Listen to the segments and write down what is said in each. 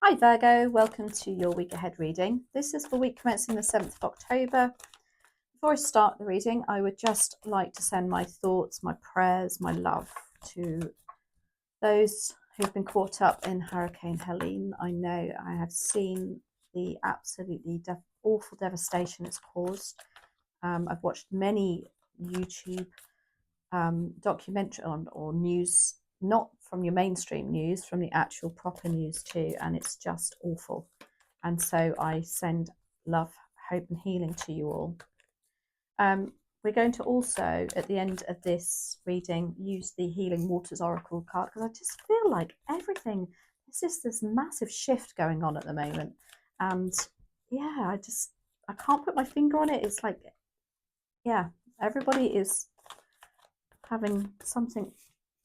Hi Virgo, welcome to your week ahead reading. This is for week commencing the 7th of October. Before I start the reading, I would just like to send my thoughts, my prayers, my love to those who've been caught up in Hurricane Helene. I know I have seen the absolutely awful devastation it's caused. I've watched many YouTube documentary or news, not from your mainstream news, from the actual proper news too, and it's just awful. And so I send love, hope, and healing to you all. We're going to also, at the end of this reading, use the Healing Waters Oracle card because I just feel like everything, there's just this massive shift going on at the moment. And yeah, I can't put my finger on it. It's like, yeah, everybody is having something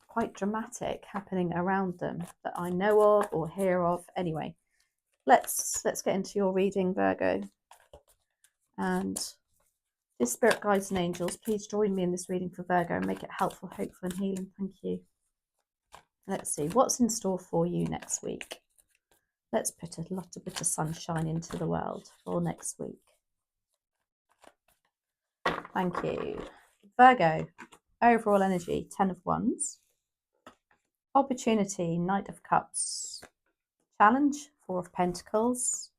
quite dramatic happening around them that I know of or hear of. Anyway, let's get into your reading, Virgo. And dear spirit guides and angels, please join me in this reading for Virgo and make it helpful, hopeful, and healing. Thank you. Let's see what's in store for you next week. Let's put a bit of sunshine into the world for next week. Thank you. Virgo, overall energy, 10 of Wands. Opportunity, Knight of Cups. Challenge, 4 of Pentacles.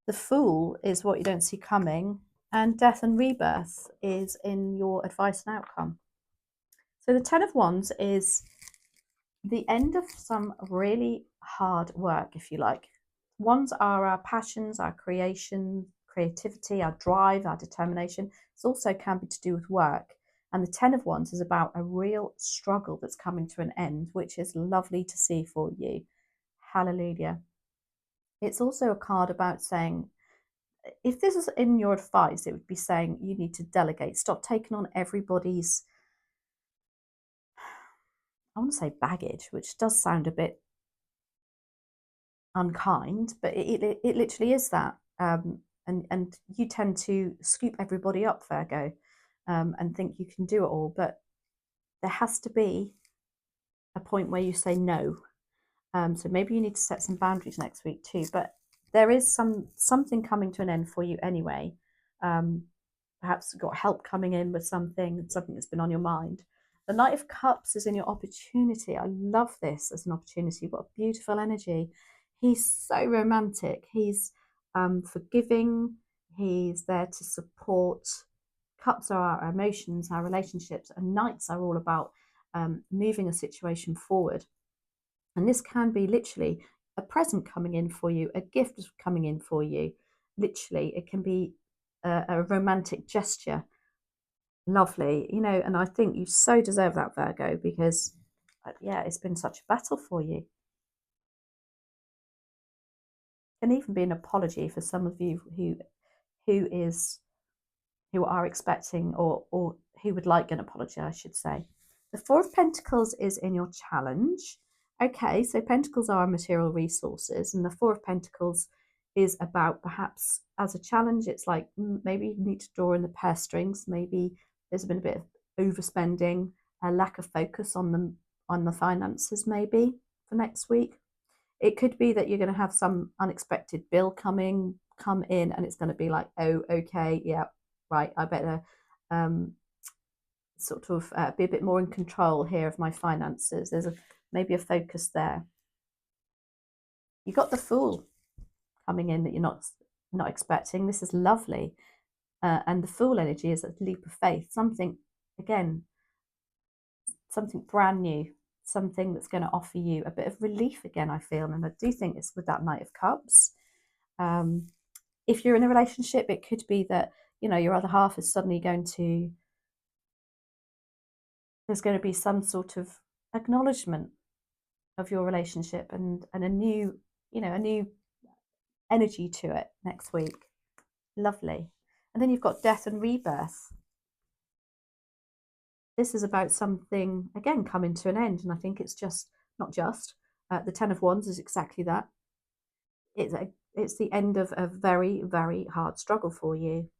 The Fool is what you don't see coming. And Death and Rebirth is in your advice and outcome. So the 10 of Wands is the end of some really hard work, if you like. Wands are our passions, our creativity, our drive, our determination. It also can be to do with work. And the 10 of Wands is about a real struggle that's coming to an end, which is lovely to see for you. Hallelujah. It's also a card about saying, if this is in your advice, it would be saying you need to delegate. Stop taking on everybody's, I want to say baggage, which does sound a bit unkind, but it literally is that. And you tend to scoop everybody up, Virgo, and think you can do it all. But there has to be a point where you say no. So maybe you need to set some boundaries next week too. But there is something coming to an end for you anyway. Perhaps you've got help coming in with something that's been on your mind. The Knight of Cups is in your opportunity. I love this as an opportunity. What a beautiful energy. He's so romantic. He's forgiving. He's there to support. Cups are our emotions, our relationships, and Knights are all about moving a situation forward. And this can be literally a present coming in for you, a gift coming in for you. Literally, it can be a romantic gesture. Lovely, and I think you so deserve that, Virgo, because yeah, it's been such a battle for you. It can even be an apology for some of you who are expecting or who would like an apology, I should say. The Four of Pentacles is in your challenge. Okay, so Pentacles are material resources, and the Four of Pentacles is about perhaps as a challenge, it's like maybe you need to draw in the purse strings. Maybe there's been a bit of overspending, a lack of focus on the finances, maybe for next week. It could be that you're going to have some unexpected bill come in, and it's going to be like, oh, okay, yeah, right, I better sort of be a bit more in control here of my finances. There's maybe a focus there. You got the Fool coming in that you're not expecting. This is lovely, and the Fool energy is a leap of faith. Something brand new, something that's going to offer you a bit of relief again, I feel. And I do think it's with that Knight of Cups. If you're in a relationship, it could be that your other half is suddenly there's going to be some sort of acknowledgement of your relationship and a new energy to it next week. Lovely. And then you've got Death and Rebirth. This is about something again coming to an end, and I think it's not just the 10 of Wands is exactly that. It's the end of a very, very hard struggle for you.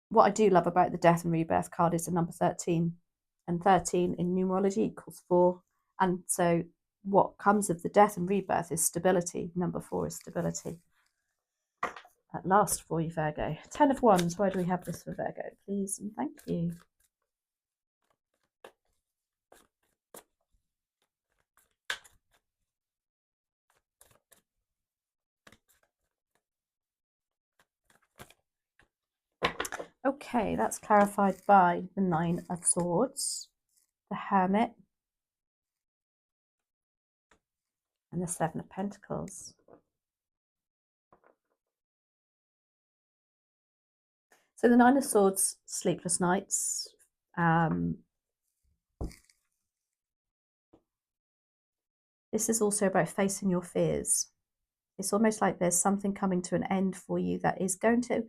What I do love about the Death and Rebirth card is the number 13. and 13 in numerology equals 4. And so what comes of the death and rebirth is stability. Number 4 is stability. At last for you, Virgo. 10 of Wands. Why do we have this for Virgo? Please and thank you. Okay, that's clarified by the 9 of Swords, the Hermit, and the 7 of Pentacles. So the 9 of Swords, sleepless nights. This is also about facing your fears. It's almost like there's something coming to an end for you that is going to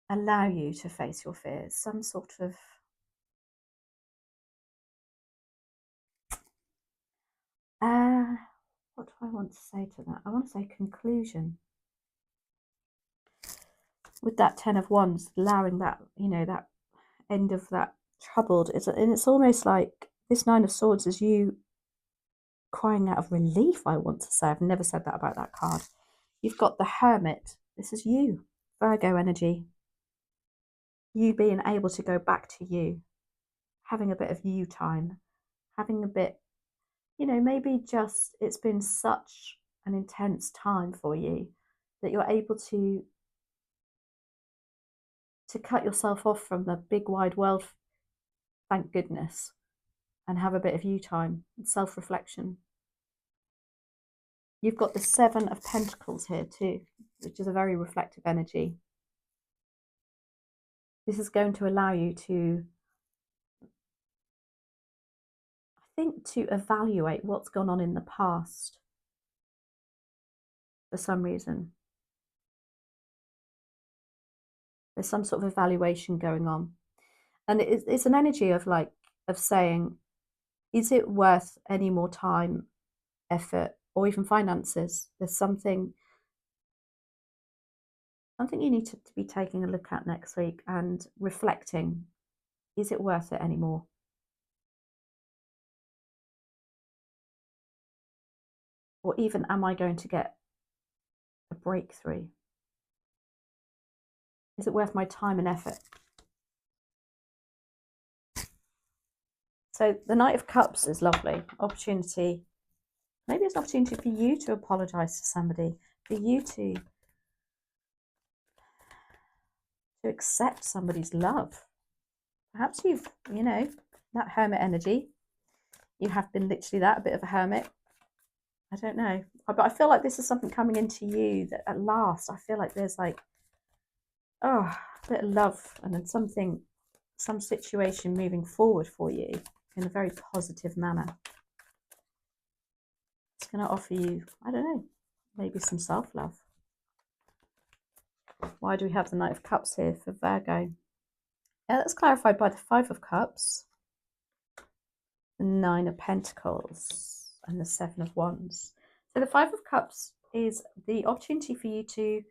allow you to face your fears. Some sort of what do I want to say to that? I want to say conclusion. With that 10 of Wands, allowing that, you know, that end of that troubled, and it's almost like this 9 of Swords is you crying out of relief, I want to say. I've never said that about that card. You've got the Hermit. This is you, Virgo energy. You being able to go back to you, having a bit of you time, having a bit, you know, maybe just it's been such an intense time for you that you're able to cut yourself off from the big wide world, thank goodness, and have a bit of you time and self-reflection. You've got the 7 of Pentacles here too, which is a very reflective energy. This is going to allow you to, I think, to evaluate what's gone on in the past for some reason. There's some sort of evaluation going on. And it's an energy of like, of saying, is it worth any more time, effort, or even finances? There's something you need to be taking a look at next week and reflecting. Is it worth it anymore? Or even, am I going to get a breakthrough? Is it worth my time and effort? So the Knight of Cups is lovely. Opportunity. Maybe it's an opportunity for you to apologise to somebody, for you to accept somebody's love. Perhaps you've, you know, that hermit energy. You have been literally that, a bit of a hermit. I don't know. But I feel like this is something coming into you that at last, I feel like there's like, oh, a bit of love and then something, some situation moving forward for you in a very positive manner. It's going to offer you, I don't know, maybe some self-love. Why do we have the Knight of Cups here for Virgo? Yeah, that's clarified by the 5 of Cups, the 9 of Pentacles, and the 7 of Wands. So the 5 of Cups is the opportunity for you to,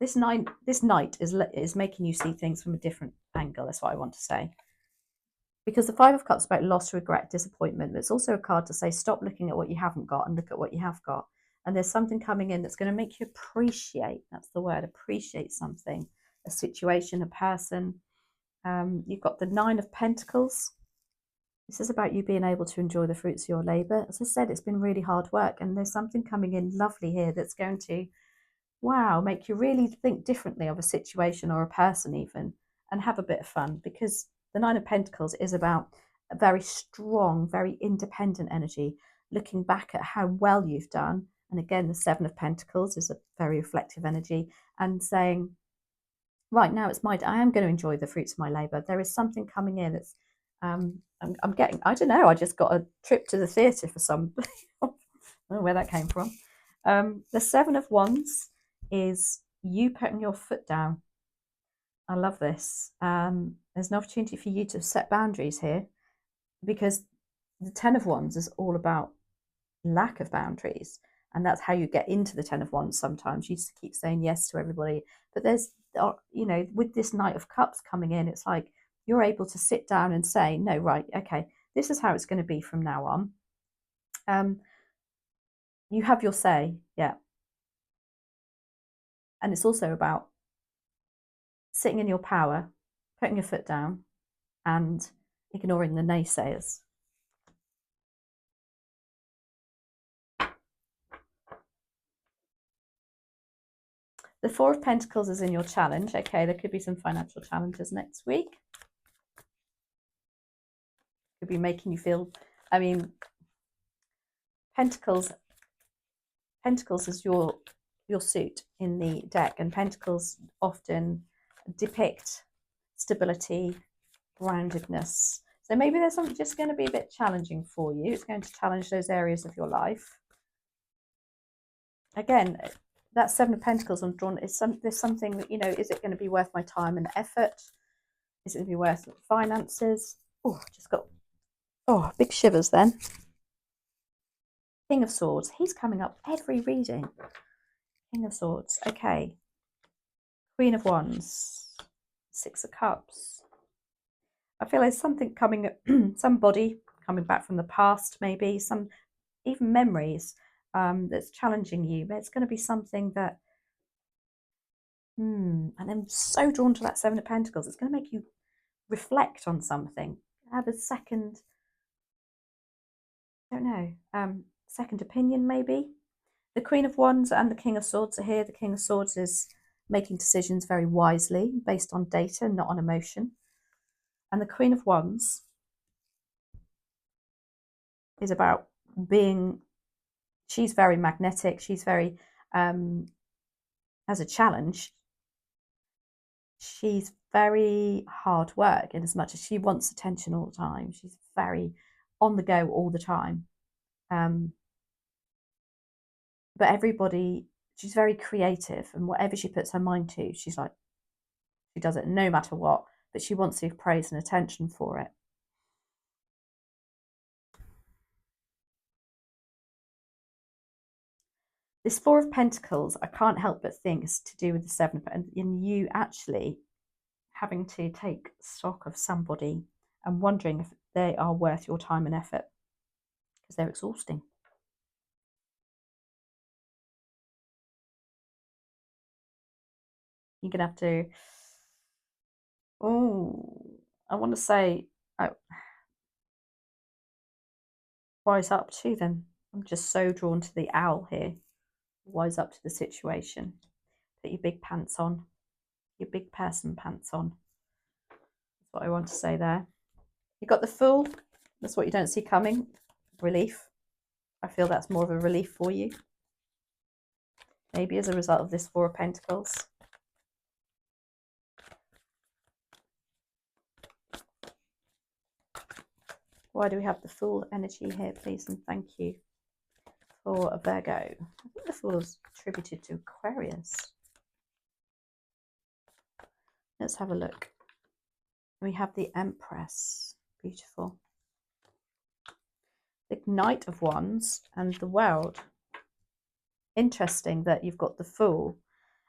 this night is making you see things from a different angle. That's what I want to say. Because the 5 of Cups is about loss, regret, disappointment. But it's also a card to say, stop looking at what you haven't got and look at what you have got. And there's something coming in that's going to make you appreciate, that's the word, appreciate something, a situation, a person. You've got the 9 of Pentacles. This is about you being able to enjoy the fruits of your labour. As I said, it's been really hard work, and there's something coming in lovely here that's going to, wow, make you really think differently of a situation or a person even, and have a bit of fun, because the 9 of Pentacles is about a very strong, very independent energy, looking back at how well you've done. And again, the 7 of Pentacles is a very reflective energy, and saying, right, now it's my day. I am going to enjoy the fruits of my labour. There is something coming in that's, I'm getting, I don't know, I just got a trip to the theatre for some, I don't know where that came from. The 7 of Wands is you putting your foot down. I love this. There's an opportunity for you to set boundaries here, because the 10 of Wands is all about lack of boundaries, and that's how you get into the 10 of Wands. Sometimes you just keep saying yes to everybody, but there's, you know, with this Knight of Cups coming in, it's like you're able to sit down and say, no, right, okay, this is how it's going to be from now on. You have your say, yeah. And it's also about sitting in your power, putting your foot down, and ignoring the naysayers. The Four of Pentacles is in your challenge. Okay, there could be some financial challenges next week. Could be making you feel, I mean, Pentacles is your suit in the deck, and Pentacles often depict stability, groundedness. So maybe there's something just going to be a bit challenging for you. It's going to challenge those areas of your life. Again, that Seven of Pentacles I'm drawn, there's something that, you know, is it going to be worth my time and effort? Is it going to be worth finances? Oh, just got, big shivers then. King of Swords. He's coming up every reading. King of Swords. Okay. Queen of Wands. Six of Cups. I feel there's something coming, somebody coming back from the past, maybe, some even memories that's challenging you. But it's going to be something that, and I'm so drawn to that Seven of Pentacles. It's going to make you reflect on something. Have a second, I don't know, second opinion maybe. The Queen of Wands and the King of Swords are here. The King of Swords is making decisions very wisely based on data, not on emotion. And the Queen of Wands is about being, she's very magnetic. She's very, as a challenge, she's very hard work in as much as she wants attention all the time. She's very on the go all the time. But everybody, she's very creative, and whatever she puts her mind to, she's like, she does it no matter what, but she wants the praise and attention for it. This Four of Pentacles, I can't help but think is to do with the Seven of Pentacles, and you actually having to take stock of somebody and wondering if they are worth your time and effort, because they're exhausting. You're going to have to, I want to say, wise up to them. I'm just so drawn to the owl here. Wise up to the situation. Put your big pants on. Your big person pants on. That's what I want to say there. You got the Fool. That's what you don't see coming. Relief. I feel that's more of a relief for you. Maybe as a result of this Four of Pentacles. Why do we have the Fool energy here, please? And thank you for a Virgo. I think the Fool is attributed to Aquarius. Let's have a look. We have the Empress. Beautiful. The Knight of Wands and the World. Interesting that you've got the Fool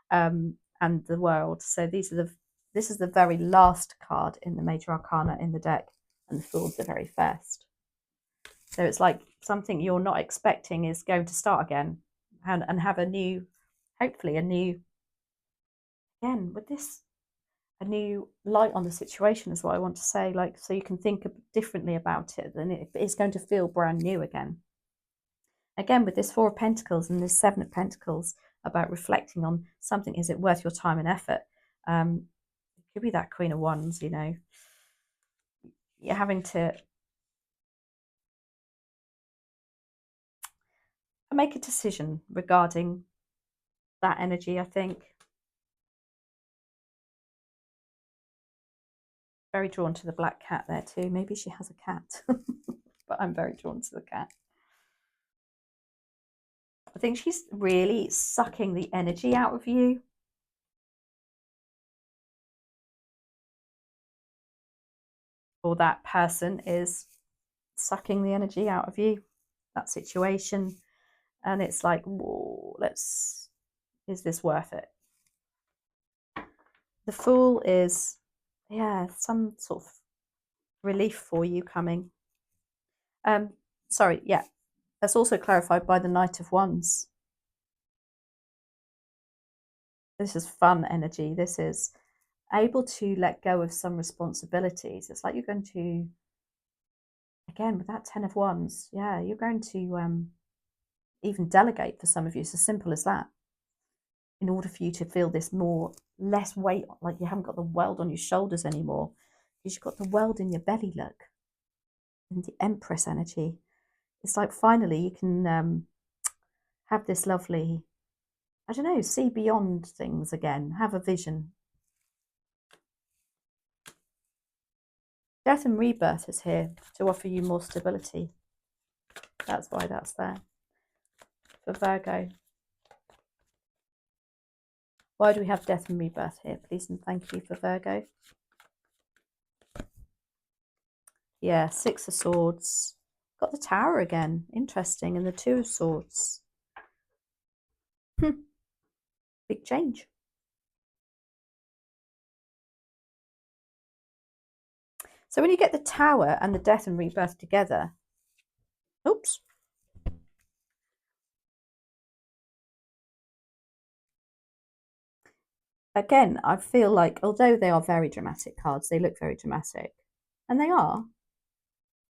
and the World. So this is the very last card in the Major Arcana in the deck, and the Fool's the very first. So it's like something you're not expecting is going to start again, and have a new, hopefully a new, again with this, a new light on the situation is what I want to say. Like, so you can think differently about it, and it's going to feel brand new again. Again, with this Four of Pentacles and this Seven of Pentacles, about reflecting on something. Is it worth your time and effort? It could be that Queen of Wands, you know. You're having to make a decision regarding that energy, I think. Very drawn to the black cat there too. Maybe she has a cat, but I'm very drawn to the cat. I think she's really sucking the energy out of you. Or that person is sucking the energy out of you, that situation. And it's like, whoa, is this worth it? The Fool is, Yeah, some sort of relief for you coming. Sorry, yeah. That's also clarified by the Knight of Wands. This is fun energy. This is able to let go of some responsibilities. It's like you're going to, again, with that 10 of Wands, yeah, you're going to even delegate for some of you. It's as simple as that. In order for you to feel this less weight, like you haven't got the world on your shoulders anymore, because you've got the world in your belly, look, and the Empress energy. It's like finally you can have this lovely, I don't know, see beyond things again, have a vision. Death and rebirth is here to offer you more stability. That's why that's there. For Virgo. Why do we have death and rebirth here? Please and thank you for Virgo. Yeah, Six of Swords. Got the Tower again. Interesting. And the Two of Swords. Big change. So when you get the Tower and the death and rebirth together, oops. Again, I feel like, although they are very dramatic cards, they look very dramatic. And they are.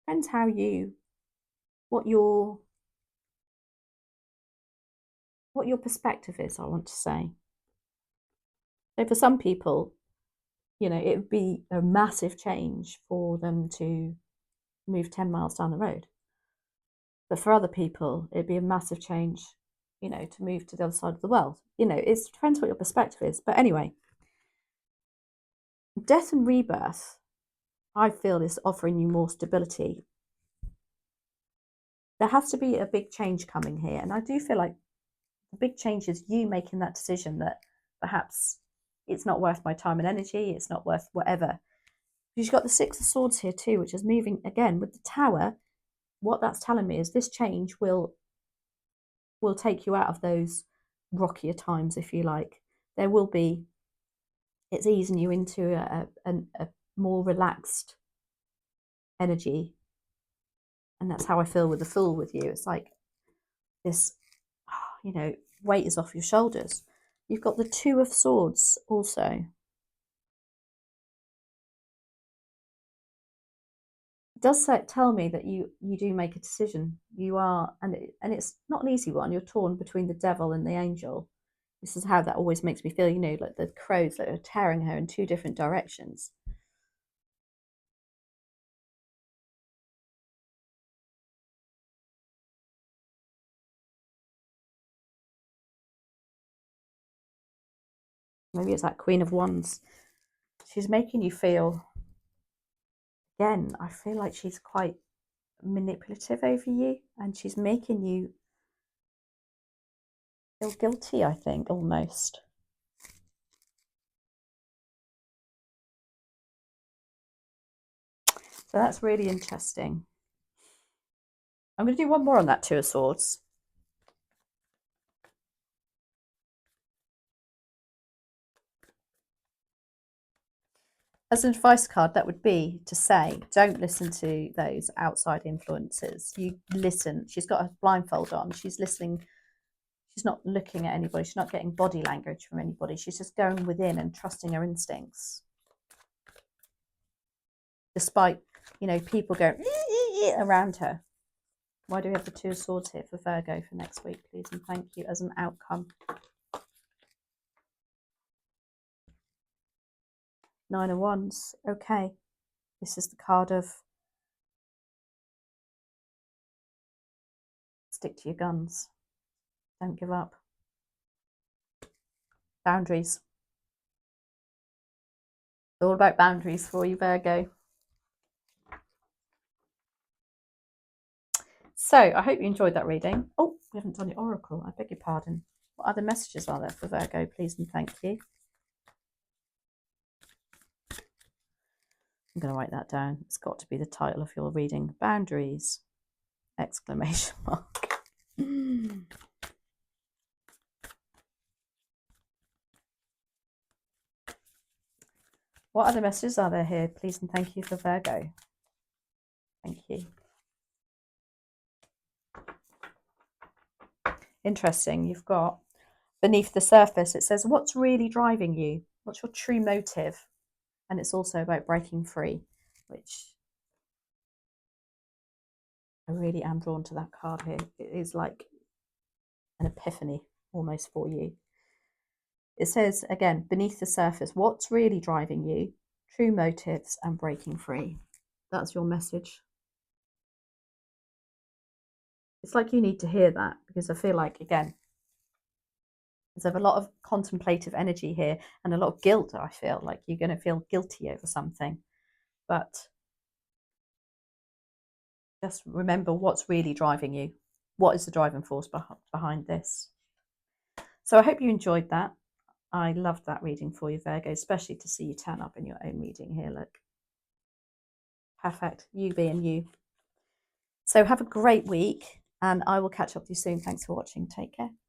Depends how what your perspective is, I want to say. So for some people, you know, it would be a massive change for them to move 10 miles down the road. But for other people, it'd be a massive change, you know, to move to the other side of the world. You know, it depends what your perspective is. But anyway, death and rebirth, I feel, is offering you more stability. There has to be a big change coming here. And I do feel like the big change is you making that decision that perhaps it's not worth my time and energy, it's not worth whatever. You've got the Six of Swords here too, which is moving again with the Tower. What that's telling me is this change will take you out of those rockier times, if you like. There will be, it's easing you into a more relaxed energy. And that's how I feel with the Fool with you. It's like this, you know, weight is off your shoulders. You've got the Two of Swords also. It does tell me that you do make a decision. You are, and it's not an easy one. You're torn between the devil and the angel. This is how that always makes me feel, you know, like the crows that are tearing her in two different directions. Maybe it's that Queen of Wands. She's making you feel, again, I feel like she's quite manipulative over you, and she's making you feel guilty, I think, almost. So that's really interesting. I'm going to do one more on that Two of Swords. As an advice card, that would be to say, don't listen to those outside influences. You listen. She's got a blindfold on. She's listening. She's not looking at anybody. She's not getting body language from anybody. She's just going within and trusting her instincts. Despite, you know, people going around her. Why do we have the Two of Swords here for Virgo for next week, please? And thank you as an outcome. Nine of Wands. Okay. This is the card of stick to your guns. Don't give up. Boundaries. It's all about boundaries for you, Virgo. So I hope you enjoyed that reading. Oh, we haven't done the oracle. I beg your pardon. What other messages are there for Virgo, please and thank you? I'm going to write that down. It's got to be the title of your reading. Boundaries! Exclamation mark. What other messages are there here? Please and thank you for Virgo. Thank you. Interesting. You've got beneath the surface, it says, what's really driving you? What's your true motive? And it's also about breaking free, which I really am drawn to that card here. It is like an epiphany almost for you. It says, again, beneath the surface, what's really driving you? True motives and breaking free. That's your message. It's like you need to hear that, because I feel like, again, there's a lot of contemplative energy here and a lot of guilt. I feel like you're going to feel guilty over something, but just remember what's really driving you. What is the driving force behind this? So I hope you enjoyed that. I loved that reading for you, Virgo, especially to see you turn up in your own reading here. Look, perfect, you being you. So have a great week, and I will catch up with you soon. Thanks for watching. Take care.